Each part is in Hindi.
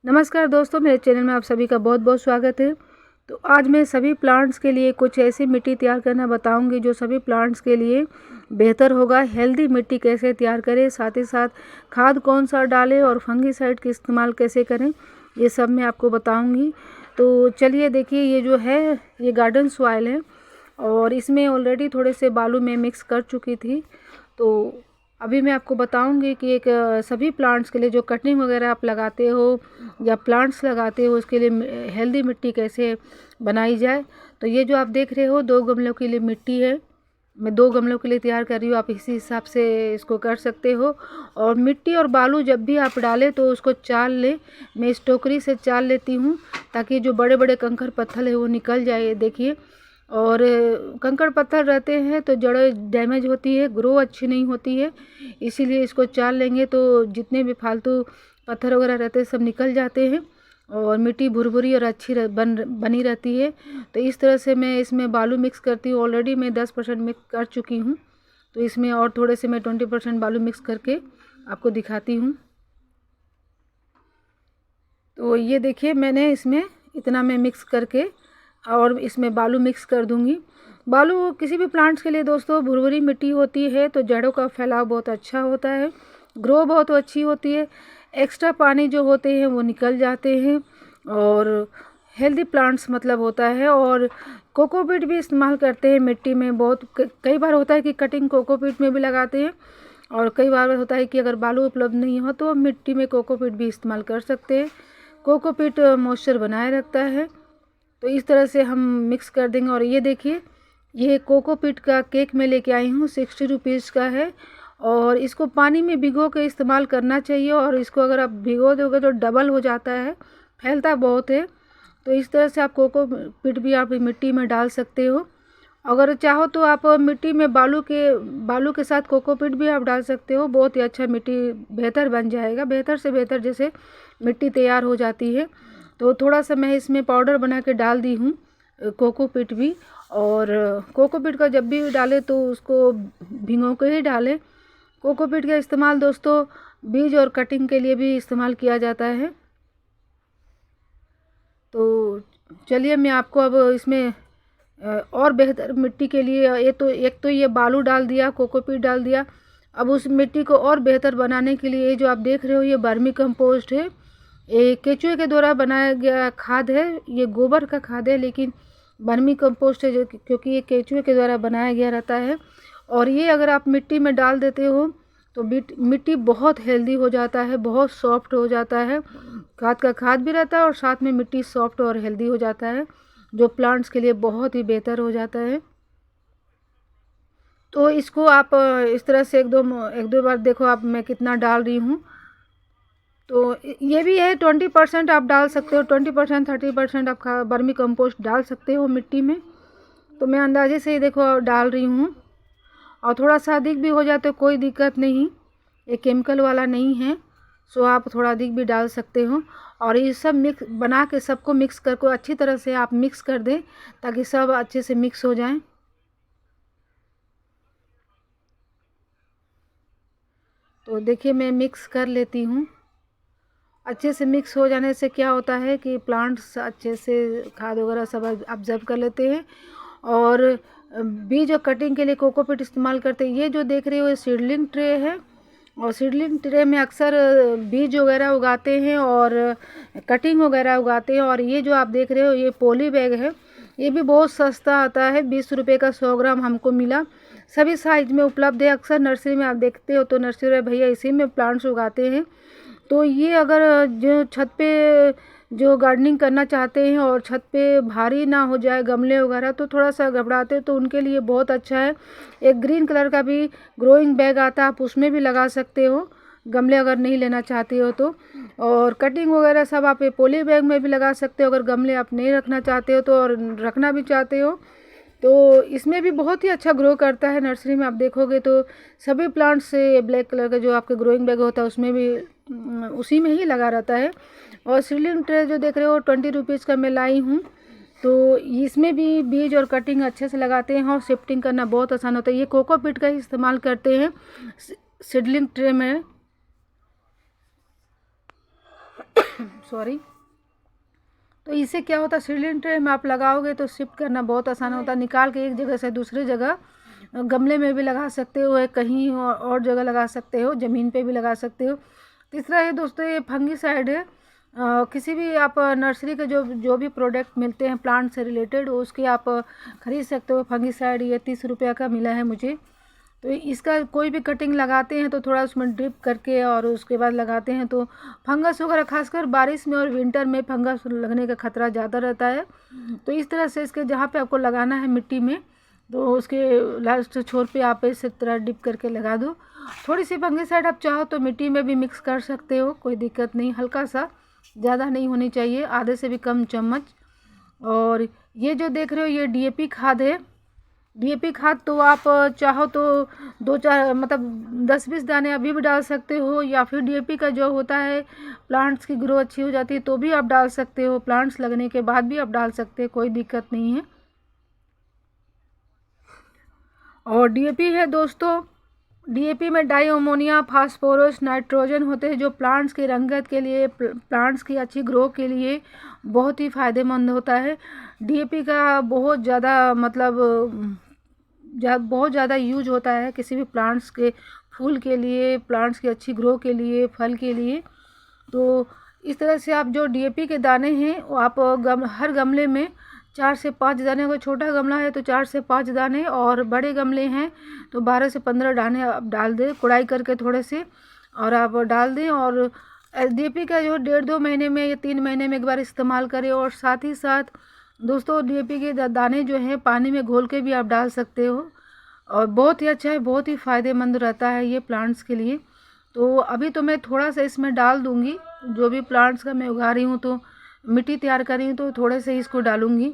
नमस्कार दोस्तों, मेरे चैनल में आप सभी का बहुत बहुत स्वागत है। तो आज मैं सभी प्लांट्स के लिए कुछ ऐसी मिट्टी तैयार करना बताऊंगी जो सभी प्लांट्स के लिए बेहतर होगा। हेल्दी मिट्टी कैसे तैयार करें, साथ ही साथ खाद कौन सा डालें और फंगीसाइड का इस्तेमाल कैसे करें, ये सब मैं आपको बताऊंगी। तो चलिए देखिए, ये जो है ये गार्डन सॉइल है और इसमें ऑलरेडी थोड़े से बालू में मिक्स कर चुकी थी। तो अभी मैं आपको बताऊंगी कि एक सभी प्लांट्स के लिए जो कटिंग वगैरह आप लगाते हो या प्लांट्स लगाते हो उसके लिए हेल्दी मिट्टी कैसे बनाई जाए। तो ये जो आप देख रहे हो 2 गमलों के लिए मिट्टी है, मैं 2 गमलों के लिए तैयार कर रही हूँ। आप इसी हिसाब से इसको कर सकते हो। और मिट्टी और बालू जब भी आप डालें तो उसको चाल लें। मैं इस टोकरी से चाल लेती हूँ ताकि जो बड़े बड़े कंकड़ पत्थर है वो निकल जाए। देखिए, और कंकड़ पत्थर रहते हैं तो जड़ें डैमेज होती है, ग्रो अच्छी नहीं होती है, इसीलिए इसको चाल लेंगे तो जितने भी फालतू पत्थर वगैरह रहते हैं सब निकल जाते हैं और मिट्टी भुरभुरी और अच्छी बनी रहती है। तो इस तरह से मैं इसमें बालू मिक्स करती हूँ। ऑलरेडी मैं 10% मिक्स कर चुकी हूँ, तो इसमें और थोड़े से मैं 20% बालू मिक्स करके आपको दिखाती हूँ। तो ये देखिए, मैंने इसमें इतना मैं मिक्स करके और इसमें बालू मिक्स कर दूंगी। बालू किसी भी प्लांट्स के लिए दोस्तों भुरभुरी मिट्टी होती है तो जड़ों का फैलाव बहुत अच्छा होता है, ग्रो बहुत अच्छी होती है, एक्स्ट्रा पानी जो होते हैं वो निकल जाते हैं और हेल्दी प्लांट्स मतलब होता है। और कोकोपीट भी इस्तेमाल करते हैं मिट्टी में। बहुत कई बार होता है कि कटिंग कोकोपीट में भी लगाते हैं और कई बार होता है कि अगर बालू उपलब्ध नहीं हो तो मिट्टी में कोकोपीट भी इस्तेमाल कर सकते हैं। कोकोपीट मॉइस्चर बनाए रखता है। तो इस तरह से हम मिक्स कर देंगे। और ये देखिए, ये कोकोपीट का केक मैं लेके आई हूँ, 60 रुपीज़ का है और इसको पानी में भिगो के इस्तेमाल करना चाहिए। और इसको अगर आप भिगो दोगे तो डबल हो जाता है, फैलता बहुत है। तो इस तरह से आप कोकोपीट भी आप मिट्टी में डाल सकते हो। अगर चाहो तो आप मिट्टी में बालू के साथ कोकोपीट भी आप डाल सकते हो, बहुत ही अच्छा मिट्टी बेहतर बन जाएगा, बेहतर से बेहतर जैसे मिट्टी तैयार हो जाती है। तो थोड़ा सा मैं इसमें पाउडर बना के डाल दी हूँ कोकोपीट भी। और कोकोपीट का जब भी डालें तो उसको भिगो के ही डालें। कोकोपीट का इस्तेमाल दोस्तों बीज और कटिंग के लिए भी इस्तेमाल किया जाता है। तो चलिए, मैं आपको अब इसमें और बेहतर मिट्टी के लिए एक तो ये बालू डाल दिया, कोकोपीट डाल दिया। अब उस मिट्टी को और बेहतर बनाने के लिए ये जो आप देख रहे हो ये वर्मी कंपोस्ट है। ये केचुए के द्वारा बनाया गया खाद है, ये गोबर का खाद है लेकिन वर्मी कंपोस्ट है जो क्योंकि ये केचुए के द्वारा बनाया गया रहता है। और ये अगर आप मिट्टी में डाल देते हो तो मिट्टी बहुत हेल्दी हो जाता है, बहुत सॉफ्ट हो जाता है। खाद का खाद भी रहता है और साथ में मिट्टी सॉफ्ट और हेल्दी हो जाता है, जो प्लांट्स के लिए बहुत ही बेहतर हो जाता है। तो इसको आप इस तरह से एक दो बार देखो आप मैं कितना डाल रही हूँ। तो ये भी है 20% आप डाल सकते हो, 20% 30% आप वर्मी कंपोस्ट डाल सकते हो मिट्टी में। तो मैं अंदाजे से ही देखो डाल रही हूँ। और थोड़ा सा अधिक भी हो जाए तो कोई दिक्कत नहीं, ये केमिकल वाला नहीं है, सो आप थोड़ा अधिक भी डाल सकते हो। और ये सब मिक्स बना के सबको मिक्स करके अच्छी तरह से आप मिक्स कर दें ताकि सब अच्छे से मिक्स हो जाएं। तो देखिए, मैं मिक्स कर लेती हूँ। अच्छे से मिक्स हो जाने से क्या होता है कि प्लांट्स अच्छे से खाद वगैरह सब ऑब्जर्व कर लेते हैं। और बीज और कटिंग के लिए कोकोपीट इस्तेमाल करते हैं। ये जो देख रहे हो ये सीडलिंग ट्रे है और सीडलिंग ट्रे में अक्सर बीज वगैरह उगाते हैं और कटिंग वगैरह उगाते हैं। और ये जो आप देख रहे हो ये पॉली बैग है, ये भी बहुत सस्ता आता है, 20 रुपये का 100 ग्राम हमको मिला। सभी साइज में उपलब्ध है। अक्सर नर्सरी में आप देखते हो तो नर्सरी वाले भैया इसी में प्लांट्स उगाते हैं। तो ये अगर जो छत पे जो गार्डनिंग करना चाहते हैं और छत पे भारी ना हो जाए गमले वगैरह तो थोड़ा सा घबराते तो उनके लिए बहुत अच्छा है। एक ग्रीन कलर का भी ग्रोइंग बैग आता है, आप उसमें भी लगा सकते हो गमले अगर नहीं लेना चाहते हो तो। और कटिंग वगैरह सब आप पॉली बैग में भी लगा सकते हो अगर गमले आप नहीं रखना चाहते हो तो, और रखना भी चाहते हो तो इसमें भी बहुत ही अच्छा ग्रो करता है। नर्सरी में आप देखोगे तो सभी प्लांट्स से ब्लैक कलर का जो आपके ग्रोइंग बैग होता है उसमें भी उसी में ही लगा रहता है। और सीलिंग ट्रे जो देख रहे हो 20 रुपीज़ का मैं लाई हूँ। तो इसमें भी बीज और कटिंग अच्छे से लगाते हैं और शिफ्टिंग करना बहुत आसान होता है। ये कोकोपीट का ही इस्तेमाल करते हैं सीडलिंग ट्रे में। सॉरी। तो इससे क्या होता है, सिलेंडर में आप लगाओगे तो शिफ्ट करना बहुत आसान होता है, निकाल के एक जगह से दूसरी जगह गमले में भी लगा सकते हो, कहीं और जगह लगा सकते हो, ज़मीन पे भी लगा सकते हो। तीसरा है दोस्तों, ये फंगीसाइड है। किसी भी आप नर्सरी के जो भी प्रोडक्ट मिलते हैं प्लांट से रिलेटेड, उसके आप ख़रीद सकते हो। फंगीसाइड ये 30 रुपये का मिला है मुझे। तो इसका कोई भी कटिंग लगाते हैं तो थोड़ा उसमें ड्रिप करके और उसके बाद लगाते हैं तो फंगस वगैरह, खासकर बारिश में और विंटर में फंगस लगने का खतरा ज़्यादा रहता है। तो इस तरह से इसके जहाँ पे आपको लगाना है मिट्टी में, तो उसके लास्ट छोर पे आप इस तरह डिप करके लगा दो। थोड़ी सी फंगीसाइड आप चाहो तो मिट्टी में भी मिक्स कर सकते हो, कोई दिक्कत नहीं, हल्का सा, ज़्यादा नहीं होनी चाहिए, आधे से भी कम चम्मच। और ये जो देख रहे हो ये डीएपी खाद है। डीएपी खाद तो आप चाहो तो 2-4 मतलब 10-20 दाने अभी भी डाल सकते हो, या फिर डीएपी का जो होता है प्लांट्स की ग्रो अच्छी हो जाती है तो भी आप डाल सकते हो, प्लांट्स लगने के बाद भी आप डाल सकते हो, कोई दिक्कत नहीं है। और डीएपी है दोस्तों, डीएपी में डाई अमोनिया, फास्फोरस, नाइट्रोजन होते हैं जो प्लांट्स की रंगत के लिए, प्लांट्स की अच्छी ग्रो के लिए बहुत ही फ़ायदेमंद होता है। डीएपी का बहुत ज़्यादा मतलब बहुत ज़्यादा यूज होता है किसी भी प्लांट्स के फूल के लिए, प्लांट्स की अच्छी ग्रो के लिए, फल के लिए। तो इस तरह से आप जो डीएपी के दाने हैं वो आप हर गमले में 4 से 5 दाने, अगर छोटा गमला है तो 4 से 5 दाने, और बड़े गमले हैं तो 12 से 15 दाने आप डाल दें, कुड़ाई करके थोड़े से, और आप डाल दें। और डीएपी का जो 1.5-2 महीने में या 3 महीने में एक बार इस्तेमाल करें। और साथ ही साथ दोस्तों डीएपी के दाने जो हैं पानी में घोल के भी आप डाल सकते हो, और बहुत ही अच्छा है, बहुत ही फ़ायदेमंद रहता है ये प्लांट्स के लिए। तो अभी तो मैं थोड़ा सा इसमें डाल दूँगी, जो भी प्लांट्स का मैं उगा रही हूँ तो मिट्टी तैयार कर रही हूँ तो थोड़े से इसको डालूँगी।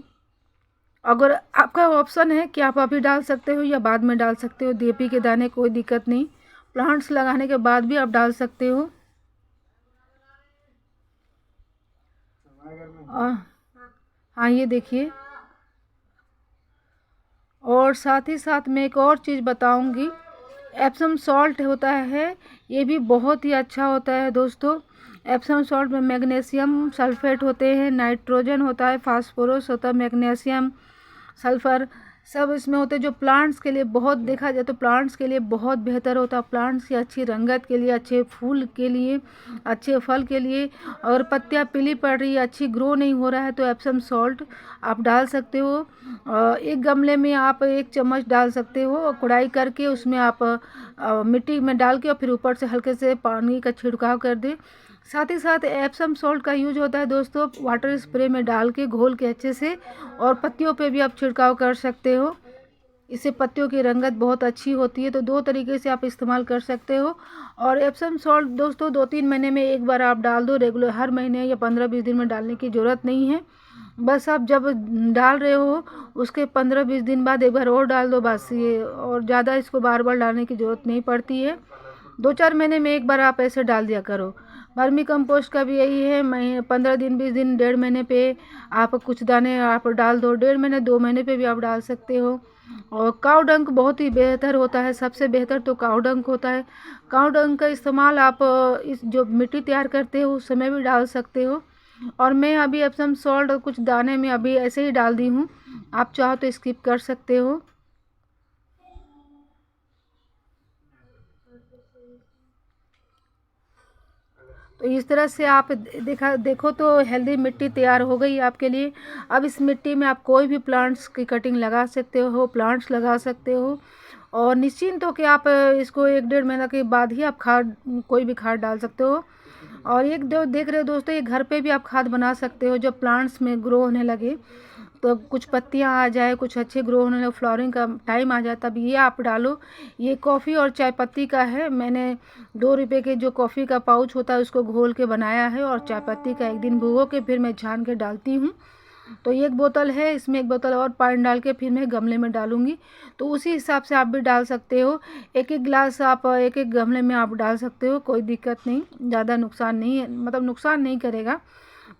अगर आपका ऑप्शन है कि आप अभी डाल सकते हो या बाद में डाल सकते हो डीएपी के दाने, कोई दिक्कत नहीं, प्लांट्स लगाने के बाद भी आप डाल सकते हो। हाँ ये देखिए। और साथ ही साथ मैं एक और चीज़ बताऊंगी, एप्सम सॉल्ट होता है, ये भी बहुत ही अच्छा होता है दोस्तों। एप्सम सॉल्ट में मैग्नीशियम सल्फेट होते हैं, नाइट्रोजन होता है, फास्फोरस होता है, मैग्नीशियम, सल्फ़र, सब इसमें होते हैं, जो प्लांट्स के लिए बहुत, देखा जाए तो प्लांट्स के लिए बहुत बेहतर होता है, प्लांट्स की अच्छी रंगत के लिए, अच्छे फूल के लिए, अच्छे फल के लिए। अगर पत्तियाँ पीली पड़ रही है, अच्छी ग्रो नहीं हो रहा है तो एप्सम सॉल्ट आप डाल सकते हो। एक गमले में आप 1 चम्मच डाल सकते हो, और कुड़ाई करके उसमें आप मिट्टी में डाल के और फिर ऊपर से हल्के से पानी का छिड़काव कर दें। साथ ही साथ एप्सम सॉल्ट का यूज होता है दोस्तों वाटर स्प्रे में डाल के घोल के अच्छे से, और पत्तियों पे भी आप छिड़काव कर सकते हो, इससे पत्तियों की रंगत बहुत अच्छी होती है। तो 2 तरीके से आप इस्तेमाल कर सकते हो। और एप्सम सॉल्ट दोस्तों 2-3 महीने में एक बार आप डाल दो, रेगुलर हर महीने या 15-20 दिन में डालने की ज़रूरत नहीं है। बस आप जब डाल रहे हो उसके 15-20 दिन बाद एक बार और डाल दो, बस ये, और ज़्यादा इसको बार बार डालने की ज़रूरत नहीं पड़ती है। 2-4 महीने में एक बार आप ऐसे डाल दिया करो। वर्मी कंपोस्ट का भी यही है, 15 दिन 20 दिन 1.5 महीने पे आप कुछ दाने आप डाल दो, 1.5 महीने 2 महीने पे भी आप डाल सकते हो। और काऊ डंक बहुत ही बेहतर होता है, सबसे बेहतर तो काऊ डंक होता है। काऊ डंक का इस्तेमाल आप इस जो मिट्टी तैयार करते हो उस समय भी डाल सकते हो। और मैं अभी एप्सम सॉल्ट और कुछ दाने में अभी ऐसे ही डाल दी हूँ, आप चाहो तो स्किप कर सकते हो। तो इस तरह से आप देखो तो हेल्दी मिट्टी तैयार हो गई आपके लिए। अब इस मिट्टी में आप कोई भी प्लांट्स की कटिंग लगा सकते हो, प्लांट्स लगा सकते हो, और निश्चिंत हो कि आप इसको 1-1.5 महीना के बाद ही आप खाद, कोई भी खाद डाल सकते हो। और एक जो देख रहे हो दोस्तों, ये घर पे भी आप खाद बना सकते हो, जब प्लांट्स में ग्रो होने लगे तो कुछ पत्तियां आ जाए, कुछ अच्छे ग्रो होने लगे, फ्लावरिंग का टाइम आ जाए, तब ये आप डालो। ये कॉफ़ी और चाय पत्ती का है, मैंने 2 रुपये के जो कॉफ़ी का पाउच होता है उसको घोल के बनाया है, और चाय पत्ती का 1 दिन भिगो के फिर मैं छान के डालती हूँ। तो 1 बोतल है, इसमें 1 बोतल और पानी डाल के फिर मैं गमले में डालूँगी। तो उसी हिसाब से आप भी डाल सकते हो, 1-1 गिलास आप 1-1 गमले में आप डाल सकते हो, कोई दिक्कत नहीं, ज़्यादा नुकसान नहीं है, मतलब नुकसान नहीं करेगा।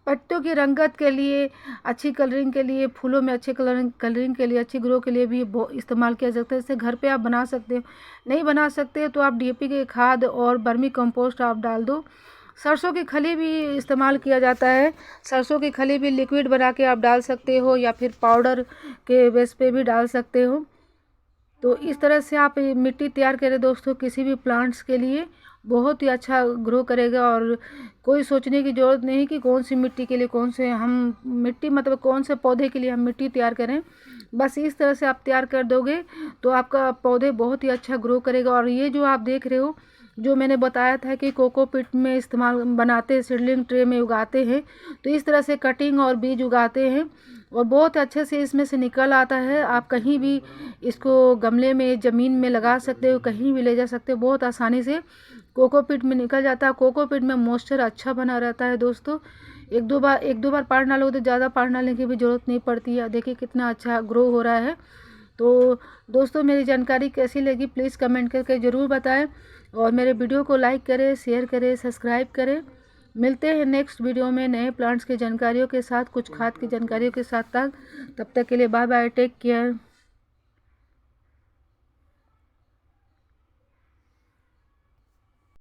पत्तियों की रंगत के लिए, अच्छी कलरिंग के लिए, फूलों में अच्छे कलरिंग के लिए, अच्छी ग्रो के लिए भी इस्तेमाल किया जा सकता है। इसे घर पे आप बना सकते हो, नहीं बना सकते तो आप डीएपी के खाद और वर्मी कंपोस्ट आप डाल दो। सरसों की खली भी इस्तेमाल किया जाता है। सरसों की खली भी लिक्विड बना के आप डाल सकते हो या फिर पाउडर के बेस पे भी डाल सकते हो। तो इस तरह से आप मिट्टी तैयार करें दोस्तों, किसी भी प्लांट्स के लिए बहुत ही अच्छा ग्रो करेगा। और कोई सोचने की ज़रूरत नहीं कि कौन सी मिट्टी के लिए कौन से हम मिट्टी मतलब कौन से पौधे के लिए हम मिट्टी तैयार करें। बस इस तरह से आप तैयार कर दोगे तो आपका पौधे बहुत ही अच्छा ग्रो करेगा। और ये जो आप देख रहे हो, जो मैंने बताया था कि कोकोपीट में इस्तेमाल बनाते हैं, सीडलिंग ट्रे में उगाते हैं, तो इस तरह से कटिंग और बीज उगाते हैं और बहुत अच्छे से इसमें से निकल आता है। आप कहीं भी इसको गमले में, ज़मीन में लगा सकते हो, कहीं भी ले जा सकते हो, बहुत आसानी से कोकोपीट में निकल जाता है। कोकोपीट में मॉइस्चर अच्छा बना रहता है दोस्तों। एक दो बार पानी डालोगे तो ज़्यादा पानी डालने की भी ज़रूरत नहीं पड़ती है। देखिए कितना अच्छा ग्रो हो रहा है। तो दोस्तों मेरी जानकारी कैसी लगी प्लीज़ कमेंट करके ज़रूर बताएं और मेरे वीडियो को लाइक करें, शेयर करें, सब्सक्राइब करें। मिलते हैं नेक्स्ट वीडियो में नए प्लांट्स की जानकारियों के साथ, कुछ खाद की जानकारियों के साथ। तब तक के लिए बाय बाय, टेक केयर।